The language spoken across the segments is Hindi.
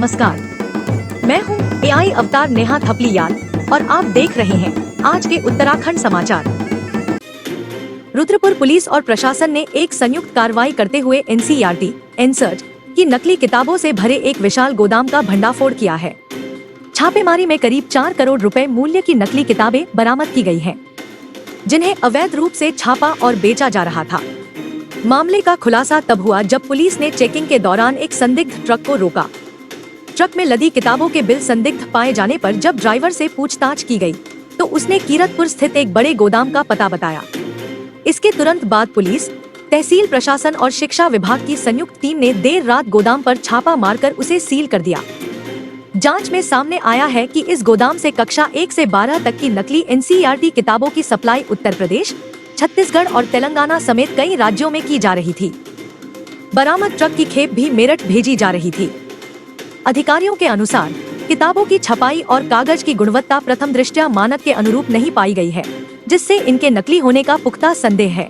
नमस्कार, मैं हूँ AI अवतार नेहा थपलियाल और आप देख रहे हैं आज के उत्तराखंड समाचार। रुद्रपुर पुलिस और प्रशासन ने एक संयुक्त कार्रवाई करते हुए NCERT की नकली किताबों से भरे एक विशाल गोदाम का भंडाफोड़ किया है। छापेमारी में करीब 4 करोड़ रुपए मूल्य की नकली किताबें बरामद की गई हैं, जिन्हें अवैध रूप से छापा और बेचा जा रहा था। मामले का खुलासा तब हुआ जब पुलिस ने चेकिंग के दौरान एक संदिग्ध ट्रक को रोका। ट्रक में लदी किताबों के बिल संदिग्ध पाए जाने पर जब ड्राइवर से पूछताछ की गई तो उसने कीरतपुर स्थित एक बड़े गोदाम का पता बताया। इसके तुरंत बाद पुलिस, तहसील प्रशासन और शिक्षा विभाग की संयुक्त टीम ने देर रात गोदाम पर छापा मारकर उसे सील कर दिया। जांच में सामने आया है कि इस गोदाम से कक्षा 1 से 12 तक की नकली NCERT किताबों की सप्लाई उत्तर प्रदेश, छत्तीसगढ़ और तेलंगाना समेत कई राज्यों में की जा रही थी। बरामद ट्रक की खेप भी मेरठ भेजी जा रही थी। अधिकारियों के अनुसार किताबों की छपाई और कागज की गुणवत्ता प्रथम दृष्टया मानक के अनुरूप नहीं पाई गई है, जिससे इनके नकली होने का पुख्ता संदेह है।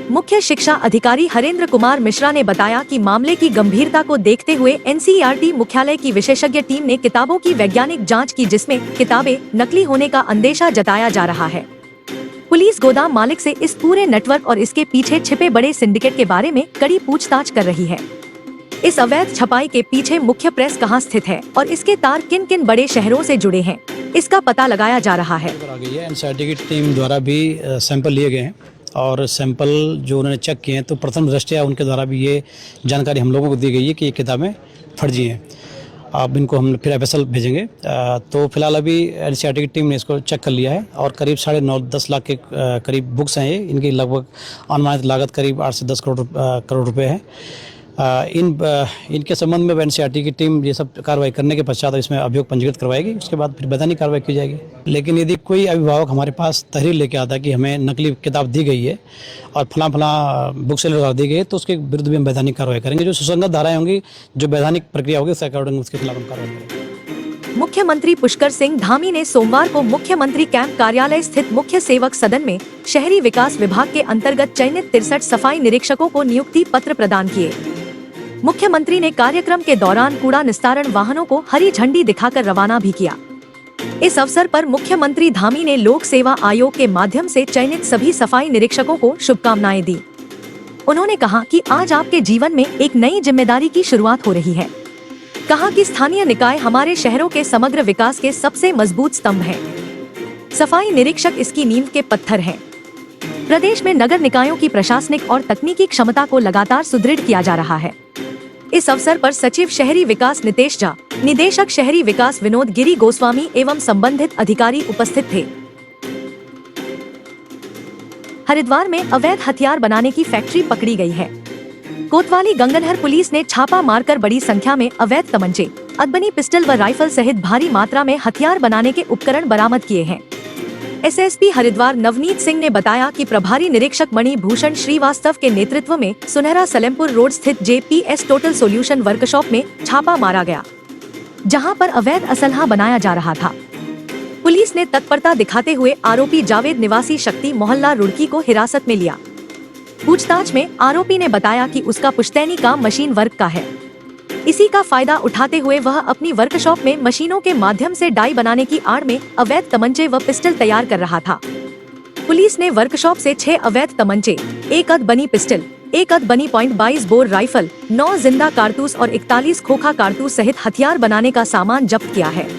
मुख्य शिक्षा अधिकारी हरेंद्र कुमार मिश्रा ने बताया कि मामले की गंभीरता को देखते हुए NCERT मुख्यालय की विशेषज्ञ टीम ने किताबों की वैज्ञानिक जांच की, जिसमें किताबें नकली होने का अंदेशा जताया जा रहा है। पुलिस गोदाम मालिक से इस पूरे नेटवर्क और इसके पीछे छिपे बड़े सिंडिकेट के बारे में कड़ी पूछताछ कर रही है। इस अवैध छपाई के पीछे मुख्य प्रेस कहां स्थित है और इसके तार किन किन बड़े शहरों से जुड़े हैं, इसका पता लगाया जा रहा है। NCERT की टीम द्वारा भी सैंपल लिए गए हैं और सैंपल जो उन्होंने चेक किए हैं तो प्रथम दृष्टया उनके द्वारा भी ये जानकारी हम लोगों को दी गई है कि ये किताबें फर्जी हैं। अब इनको हम फिर FSL भेजेंगे। तो फिलहाल अभी NCERT की टीम ने इसको चेक कर लिया है और करीब 9.5-10 लाख के करीब बुक्स हैं ये। इनकी लगभग अनुमानित लागत करीब 8 से 10 करोड़ रुपए है। इनके संबंध में NCERT की टीम ये सब कार्रवाई करने के पश्चात इसमें अभियोग पंजीकृत करवाएगी। उसके बाद फिर वैधानिक कार्रवाई की जाएगी। लेकिन यदि कोई अभिभावक हमारे पास तहरीर लेके आता है कि हमें नकली किताब दी गई है और फला बुक सेलर दी गई है, तो उसके विरुद्ध भी हम वैधानिक कार्रवाई करेंगे। जो सुसंगत धाराएं होंगी, जो वैधानिक प्रक्रिया होगी, उसके अकॉर्डिंग उसके खिलाफ हम कार्रवाई करेंगे। मुख्यमंत्री पुष्कर सिंह धामी ने सोमवार को मुख्यमंत्री कैंप कार्यालय स्थित मुख्य सेवक सदन में शहरी विकास विभाग के अंतर्गत चयनित 63 सफाई निरीक्षकों को नियुक्ति पत्र प्रदान किए। मुख्यमंत्री ने कार्यक्रम के दौरान कूड़ा निस्तारण वाहनों को हरी झंडी दिखाकर रवाना भी किया। इस अवसर पर मुख्यमंत्री धामी ने लोक सेवा आयोग के माध्यम से चयनित सभी सफाई निरीक्षकों को शुभकामनाएं दी। उन्होंने कहा कि आज आपके जीवन में एक नई जिम्मेदारी की शुरुआत हो रही है। कहा कि स्थानीय निकाय हमारे शहरों के समग्र विकास के सबसे मजबूत स्तंभ हैं। सफाई निरीक्षक इसकी नींव के पत्थर हैं। प्रदेश में नगर निकायों की प्रशासनिक और तकनीकी क्षमता को लगातार सुदृढ़ किया जा रहा है। इस अवसर पर सचिव शहरी विकास नितेश झा, निदेशक शहरी विकास विनोद गिरी गोस्वामी एवं संबंधित अधिकारी उपस्थित थे। हरिद्वार में अवैध हथियार बनाने की फैक्ट्री पकड़ी गई है। कोतवाली गंगनहर पुलिस ने छापा मारकर बड़ी संख्या में अवैध तमंचे, अगबनी पिस्टल व राइफल सहित भारी मात्रा में हथियार बनाने के उपकरण बरामद किए हैं। SSP हरिद्वार नवनीत सिंह ने बताया कि प्रभारी निरीक्षक मणि भूषण श्रीवास्तव के नेतृत्व में सुनहरा सलेमपुर रोड स्थित JPS टोटल सॉल्यूशन वर्कशॉप में छापा मारा गया, जहां पर अवैध असलहा बनाया जा रहा था। पुलिस ने तत्परता दिखाते हुए आरोपी जावेद निवासी शक्ति मोहल्ला रुड़की को हिरासत में लिया। पूछताछ में आरोपी ने बताया कि उसका पुश्तैनी काम मशीन वर्क का है। इसी का फायदा उठाते हुए वह अपनी वर्कशॉप में मशीनों के माध्यम से डाई बनाने की आड़ में अवैध तमंचे व पिस्टल तैयार कर रहा था। पुलिस ने वर्कशॉप से 6 अवैध तमंचे, 1 अधबनी पिस्टल, 1 अधबनी .22 बोर राइफल, 9 जिंदा कारतूस और 41 खोखा कारतूस सहित हथियार बनाने का सामान जब्त किया है।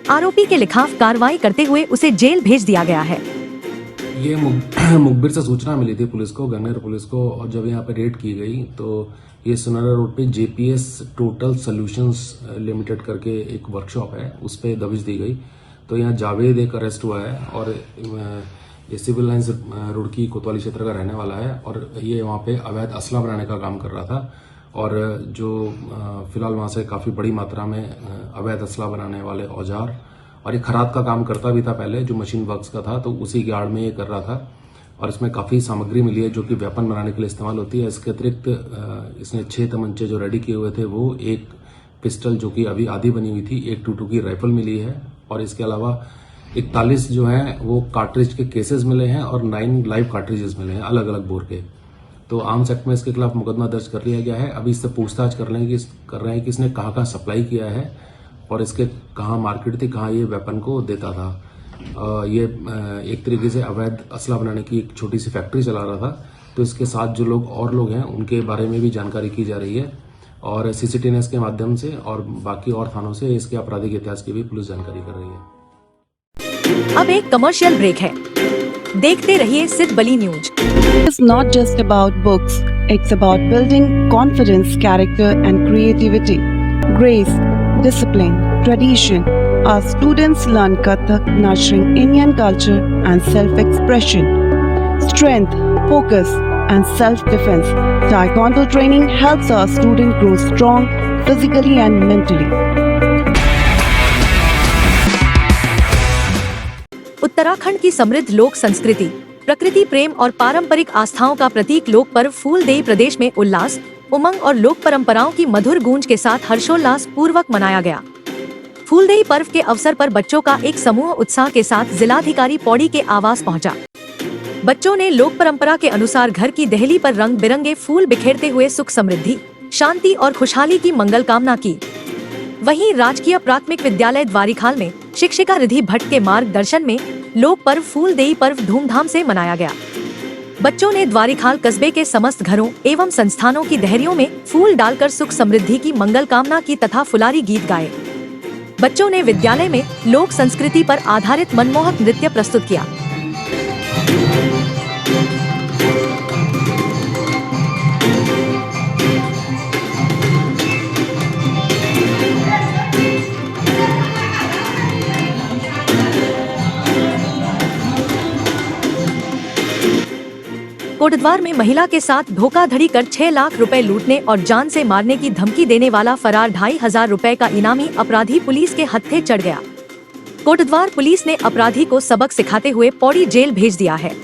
आरोपी के खिलाफ कार्रवाई करते हुए उसे जेल भेज दिया गया है। ये मुखबिर से सूचना मिली थी पुलिस को, गंगनहर पुलिस को, और जब यहाँ पे रेड की गई तो ये सुनहरा रोड पे JPS टोटल सॉल्यूशंस लिमिटेड करके एक वर्कशॉप है, उस पे दबिश दी गई। तो यहाँ जावेद एक अरेस्ट हुआ है और ये सिविल लाइन्स रुड़की कोतवाली क्षेत्र का रहने वाला है और ये वहाँ पे अवैध असला बनाने का काम कर रहा था। और जो फिलहाल वहाँ से काफ़ी बड़ी मात्रा में अवैध असला बनाने वाले औजार और ये खराद का काम करता भी था पहले, जो मशीन वर्क्स का था, तो उसी की आड़ में ये कर रहा था। और इसमें काफ़ी सामग्री मिली है जो कि वेपन बनाने के लिए इस्तेमाल होती है। इसके अतिरिक्त इसने 6 तमंचे जो रेडी किए हुए थे वो, एक पिस्टल जो कि अभी आधी बनी हुई थी, एक 22 की राइफल मिली है और इसके अलावा 41 जो है वो कार्ट्रिज के केसेस मिले हैं और 9 लाइव कार्ट्रिजेस मिले हैं अलग अलग बोर के। तो आर्म्स एक्ट में इसके खिलाफ मुकदमा दर्ज कर लिया गया है। अभी इससे पूछताछ कर रहे हैं कि इसने कहाँ सप्लाई किया है और इसके कहाँ मार्केट थी, कहाँ ये वेपन को देता था। ये एक तरीके से अवैध असला बनाने की एक छोटी सी फैक्ट्री चला रहा था। तो इसके साथ जो लोग हैं उनके बारे में भी जानकारी की जा रही है और CCTV के माध्यम से और बाकी और थानों से इसके आपराधिक इतिहास की भी पुलिस जानकारी कर रही है। अब एक कमर्शियल ब्रेक है, देखते रहिए सिद्ध बली news. It's not just about books, it's about building confidence, character and creativity. Grace, discipline, tradition. Our students learn Kathak, nurturing Indian culture and self-expression. Strength, focus and self-defense. Taekwondo training helps our students grow strong physically and mentally. Uttarakhand की समृद्ध लोक संस्कृति, प्रकृति प्रेम और पारंपरिक आस्थाओं का प्रतीक लोक पर्व फूलदेई प्रदेश में उल्लास, उमंग और लोक परंपराओं की मधुर गूंज के साथ हर्षोल्लास पूर्वक मनाया गया। फूलदेई पर्व के अवसर पर बच्चों का एक समूह उत्साह के साथ जिलाधिकारी पौड़ी के आवास पहुंचा। बच्चों ने लोक परंपरा के अनुसार घर की देहली पर रंग बिरंगे फूल बिखेरते हुए सुख समृद्धि, शांति और खुशहाली की मंगल कामना की। वहीं राजकीय प्राथमिक विद्यालय द्वारिखाल में शिक्षिका रिधि भट्ट के मार्गदर्शन में लोक पर्व फूलदेई पर्व धूमधाम से मनाया गया। बच्चों ने द्वारिखाल कस्बे के समस्त घरों एवं संस्थानों की देहरियों में फूल डालकर सुख समृद्धि की मंगल कामना की तथा फुलारी गीत गाए। बच्चों ने विद्यालय में लोक संस्कृति पर आधारित मनमोहक नृत्य प्रस्तुत किया। कोटद्वार में महिला के साथ धोखाधड़ी कर 6 लाख रुपए लूटने और जान से मारने की धमकी देने वाला फरार 2,500 रुपए का इनामी अपराधी पुलिस के हत्थे चढ़ गया। कोटद्वार पुलिस ने अपराधी को सबक सिखाते हुए पौड़ी जेल भेज दिया है।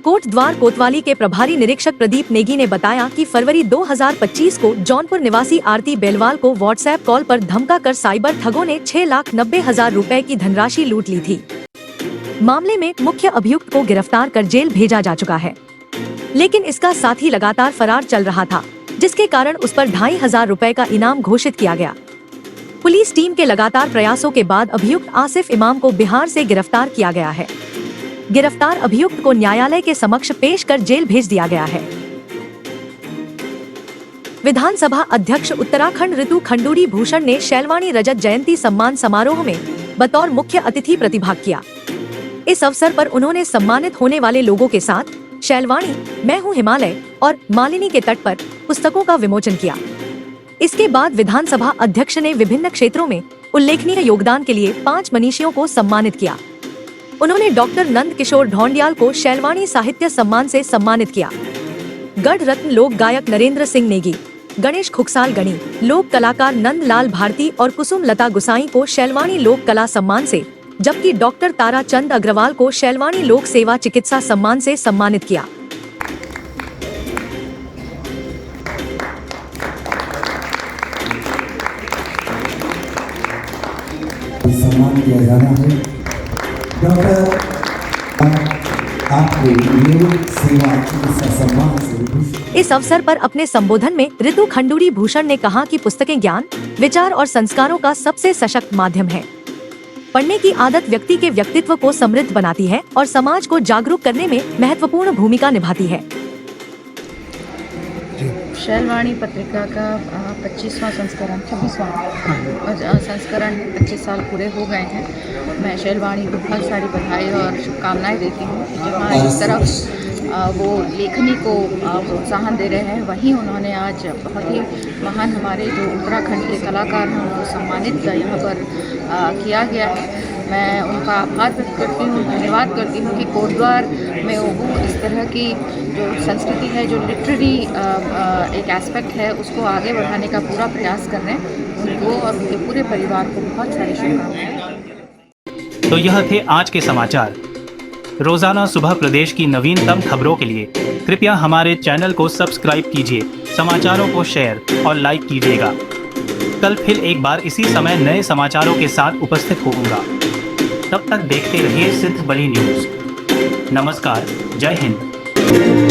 कोटद्वार कोतवाली के प्रभारी निरीक्षक प्रदीप नेगी ने बताया कि फरवरी 2025 को जौनपुर निवासी आरती बेलवाल को व्हाट्सएप कॉल पर धमका कर साइबर ठगों ने 6,90,000 रुपए की धनराशि लूट ली थी। मामले में मुख्य अभियुक्त को गिरफ्तार कर जेल भेजा जा चुका है, लेकिन इसका साथी लगातार फरार चल रहा था, जिसके कारण उस पर 2,500 रुपए का इनाम घोषित किया गया। पुलिस टीम के लगातार प्रयासों के बाद अभियुक्त आसिफ इमाम को बिहार से गिरफ्तार किया गया है। गिरफ्तार अभियुक्त को न्यायालय के समक्ष पेश कर जेल भेज दिया गया है। विधानसभा अध्यक्ष उत्तराखंड ऋतु खंडूरी भूषण ने शैलवाणी रजत जयंती सम्मान समारोह में बतौर मुख्य अतिथि प्रतिभाग किया। इस अवसर पर उन्होंने सम्मानित होने वाले लोगों के साथ शैलवाणी, मैं हूँ हिमालय और मालिनी के तट पर पुस्तकों का विमोचन किया। इसके बाद विधानसभा अध्यक्ष ने विभिन्न क्षेत्रों में उल्लेखनीय योगदान के लिए 5 मनीषियों को सम्मानित किया। उन्होंने डॉक्टर नंद किशोर ढोंडियाल को शैलवाणी साहित्य सम्मान से सम्मानित किया। गढ़ रत्न लोक गायक नरेंद्र सिंह नेगी, गणेश खुकसाल गणी, लोक कलाकार नंद लाल भारती और कुसुम लता गुसाई को शैलवाणी लोक कला सम्मान से, जबकि डॉक्टर तारा चंद अग्रवाल को शैलवाणी लोक सेवा चिकित्सा सम्मान से सम्मानित किया। सम्मान किया जाना है डॉक्टर आपको लोक सेवा चिकित्सा सम्मान से। इस अवसर पर अपने संबोधन में ऋतु खंडूरी भूषण ने कहा कि पुस्तकें ज्ञान, विचार और संस्कारों का सबसे सशक्त माध्यम है। पढ़ने की आदत व्यक्ति के व्यक्तित्व को समृद्ध बनाती है और समाज को जागरूक करने में महत्वपूर्ण भूमिका निभाती है। शैलवाणी पत्रिका का 25वां संस्करण 26वां संस्करण 25 साल पूरे हो गए हैं। मैं शैलवाणी को बहुत सारी बधाई और शुभकामनाएं देती हूँ। जहाँ इस तरफ वो लेखनी को प्रोत्साहन दे रहे हैं, वहीं उन्होंने आज बहुत ही महान हमारे जो उत्तराखंड के कलाकार हैं उनको सम्मानित यहाँ पर किया गया है। मैं उनका आभार व्यक्त करती हूँ, धन्यवाद करती हूँ कि कोटद्वार में वो इस तरह की जो संस्कृति है, जो लिटरेरी एक एस्पेक्ट है, उसको आगे बढ़ाने का पूरा प्रयास कर रहे हैं। उनको और उनके पूरे परिवार को बहुत सारी शुभकामनाएं। तो यह थे आज के समाचार। रोजाना सुबह प्रदेश की नवीनतम खबरों के लिए कृपया हमारे चैनल को सब्सक्राइब कीजिए, समाचारों को शेयर और लाइक कीजिएगा। कल फिर एक बार इसी समय नए समाचारों के साथ उपस्थित होऊंगा। तब तक देखते रहिए सिद्ध बली न्यूज। नमस्कार, जय हिंद।